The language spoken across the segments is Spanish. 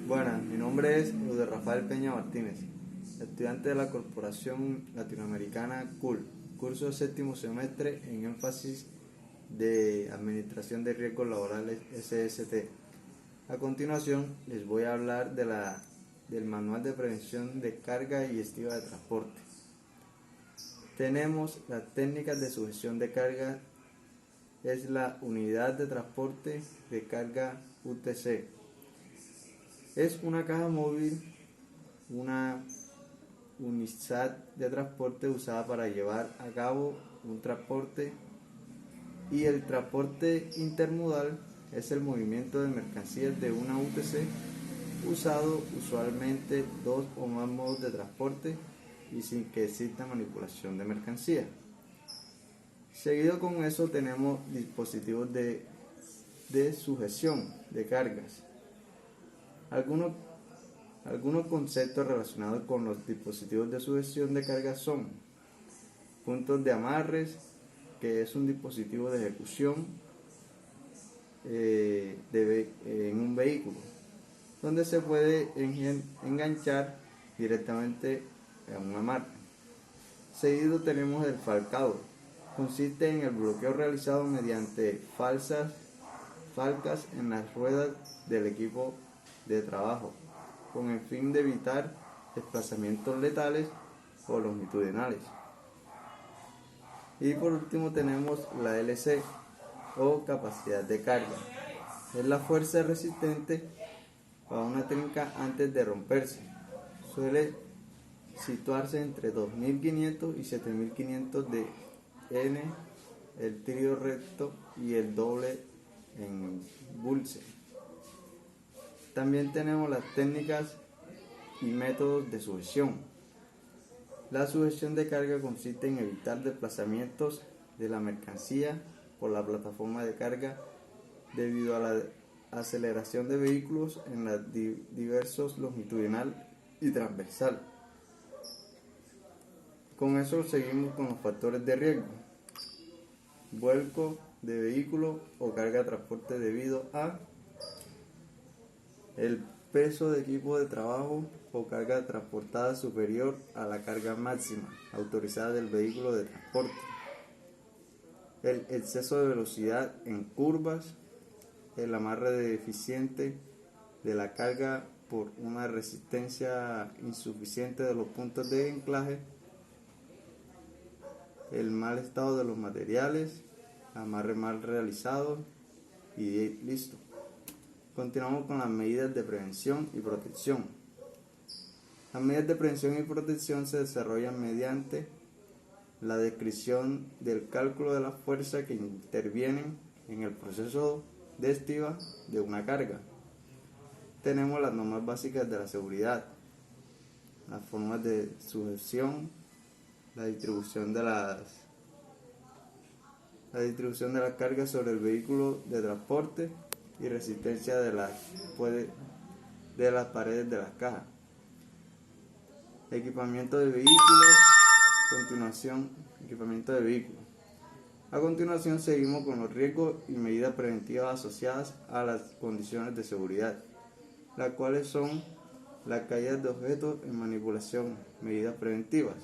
Buenas, mi nombre es Euder Rafael Peña Martínez, estudiante de la Corporación Latinoamericana CUL, curso séptimo semestre en énfasis de Administración de Riesgos Laborales SST. A continuación les voy a hablar del Manual de Prevención de Carga y Estiba de Transporte. Tenemos las técnicas de sujeción de carga, es la Unidad de Transporte de Carga UTC. Es una caja móvil, una unidad de transporte usada para llevar a cabo un transporte, y el transporte intermodal es el movimiento de mercancías de una UTC usado usualmente dos o más modos de transporte y sin que exista manipulación de mercancía. Seguido con eso tenemos dispositivos de sujeción de cargas. Algunos conceptos relacionados con los dispositivos de sujeción de carga son puntos de amarres, que es un dispositivo de ejecución en un vehículo, donde se puede enganchar directamente a un amarre. Seguido tenemos el falcado. Consiste en el bloqueo realizado mediante falcas en las ruedas del equipo de trabajo, con el fin de evitar desplazamientos letales o longitudinales. Y por último tenemos la LC, o capacidad de carga. Es la fuerza resistente a una trinca antes de romperse. Suele situarse entre 2500 y 7500 de N, el trío recto y el doble en Bulce. También tenemos las técnicas y métodos de sujeción. La sujeción de carga consiste en evitar desplazamientos de la mercancía por la plataforma de carga debido a la aceleración de vehículos en las diversos longitudinal y transversal. Con eso seguimos con los factores de riesgo: vuelco de vehículo o carga de transporte debido a el peso de equipo de trabajo o carga transportada superior a la carga máxima autorizada del vehículo de transporte, el exceso de velocidad en curvas, el amarre deficiente de la carga por una resistencia insuficiente de los puntos de anclaje, el mal estado de los materiales, amarre mal realizado y listo. Continuamos con las medidas de prevención y protección. Las medidas de prevención y protección se desarrollan mediante la descripción del cálculo de las fuerzas que intervienen en el proceso de estiba de una carga. Tenemos las normas básicas de la seguridad, las formas de sujeción, la distribución de las cargas sobre el vehículo de transporte y resistencia de las paredes de las cajas. Equipamiento de vehículos. Equipamiento de vehículos. A continuación seguimos con los riesgos y medidas preventivas asociadas a las condiciones de seguridad, las cuales son la caída de objetos en manipulación, medidas preventivas.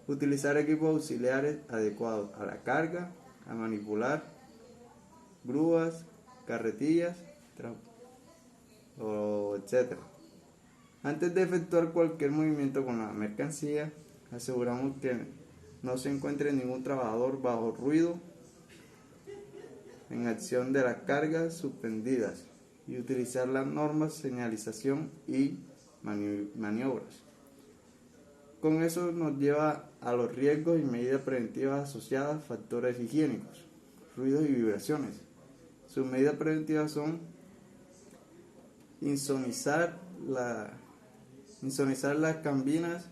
Utilizar equipos auxiliares adecuados a la carga, a manipular, grúas, carretillas, etc. Antes de efectuar cualquier movimiento con la mercancía, aseguramos que no se encuentre ningún trabajador bajo ruido en acción de las cargas suspendidas y utilizar las normas señalización y maniobras. Con eso nos lleva a los riesgos y medidas preventivas asociadas a factores higiénicos, ruidos y vibraciones. Sus medidas preventivas son insonizar las cabinas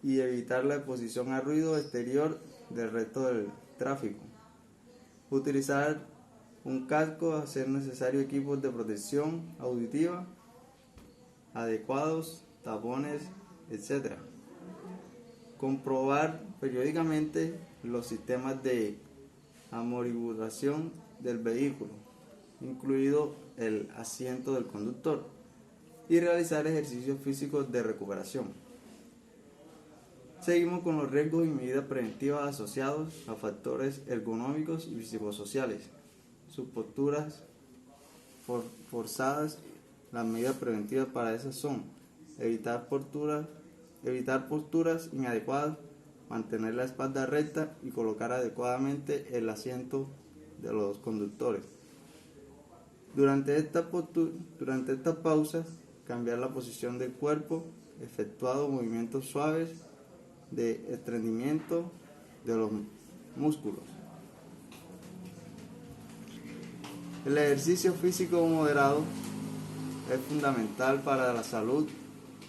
y evitar la exposición a ruido exterior del resto del tráfico. Utilizar un casco, hacer necesario equipos de protección auditiva adecuados, tapones, etc. Comprobar periódicamente los sistemas de amortiguación del vehículo, incluido el asiento del conductor y realizar ejercicios físicos de recuperación. Seguimos con los riesgos y medidas preventivas asociados a factores ergonómicos y psicosociales. Sus posturas forzadas, las medidas preventivas para esas son evitar posturas inadecuadas, mantener la espalda recta y colocar adecuadamente el asiento de los conductores. Durante estas pausas, cambiar la posición del cuerpo, efectuando movimientos suaves de estreñimiento de los músculos. El ejercicio físico moderado es fundamental para la salud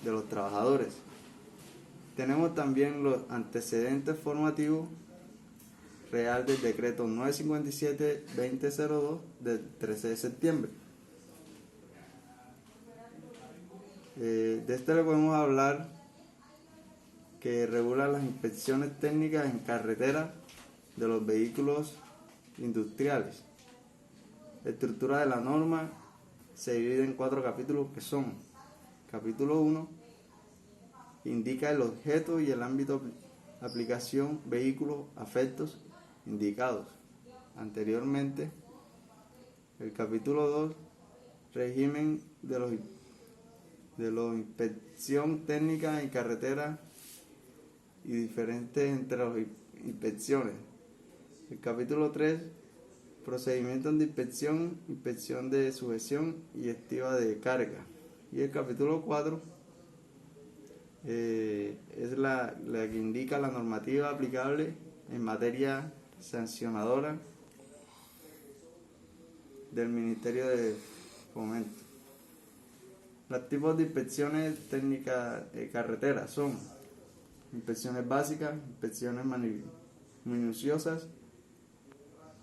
de los trabajadores. Tenemos también los antecedentes formativos real del decreto 957-2002 del 13 de septiembre. De este le podemos hablar que regula las inspecciones técnicas en carretera de los vehículos industriales. La estructura de la norma se divide en 4 capítulos que son: capítulo 1, indica el objeto y el ámbito de aplicación, vehículos, afectos indicados anteriormente. El capítulo 2, régimen de la inspección técnica en carretera y diferentes entre las inspecciones. El capítulo 3, procedimientos de inspección de sujeción y estiva de carga. Y el capítulo 4 es la que indica la normativa aplicable en materia sancionadora del Ministerio de Fomento. Los tipos de inspecciones técnicas de carretera son inspecciones básicas, inspecciones minuciosas,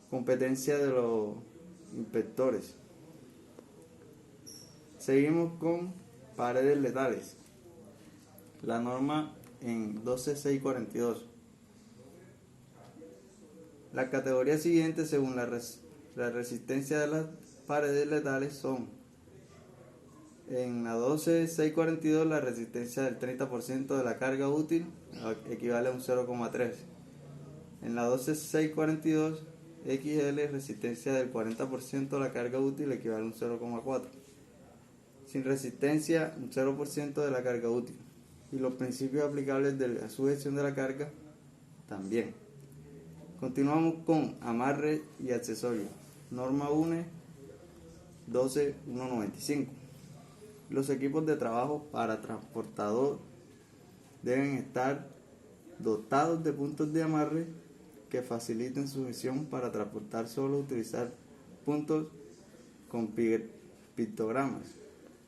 competencia de los inspectores. Seguimos con paredes letales. La norma en 12642. Las categorías siguientes según la resistencia de las paredes letales son: en la 12642 la resistencia del 30% de la carga útil equivale a un 0,3. En la 12642 XL resistencia del 40% de la carga útil equivale a un 0,4. Sin resistencia, un 0% de la carga útil. Y los principios aplicables de la sujeción de la carga también. Continuamos con amarre y accesorios. Norma UNE 12195. Los equipos de trabajo para transportador deben estar dotados de puntos de amarre que faciliten su gestión. Para transportar solo utilizar puntos con pictogramas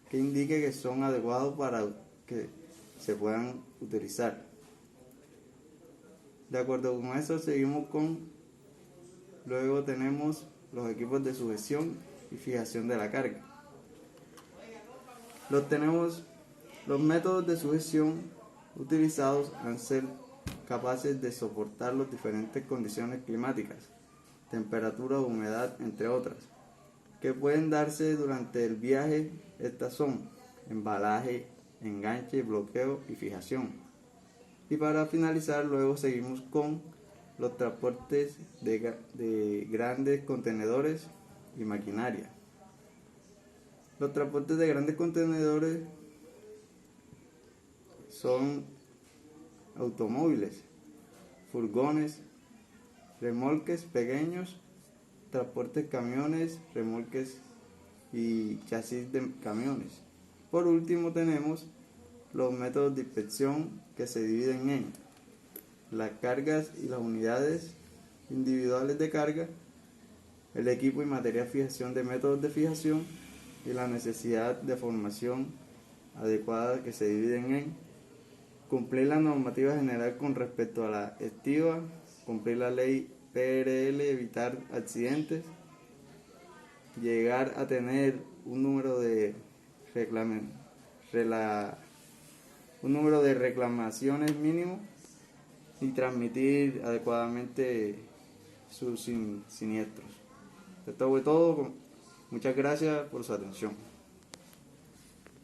que indique que son adecuados para que se puedan utilizar. De acuerdo con eso, seguimos luego tenemos los equipos de sujeción y fijación de la carga. Los métodos de sujeción utilizados han ser capaces de soportar las diferentes condiciones climáticas, temperatura, humedad, entre otras, que pueden darse durante el viaje. Estas son embalaje, enganche, bloqueo y fijación. Y para finalizar, luego seguimos con los transportes de grandes contenedores y maquinaria. Los transportes de grandes contenedores son automóviles, furgones, remolques pequeños, transportes camiones, remolques y chasis de camiones. Por último tenemos los métodos de inspección, que se dividen en las cargas y las unidades individuales de carga, el equipo y material de fijación de métodos de fijación y la necesidad de formación adecuada, que se dividen en cumplir la normativa general con respecto a la estiva, cumplir la ley PRL, evitar accidentes, llegar a tener un número de reclamaciones mínimo y transmitir adecuadamente sus siniestros. Esto fue todo. Muchas gracias por su atención.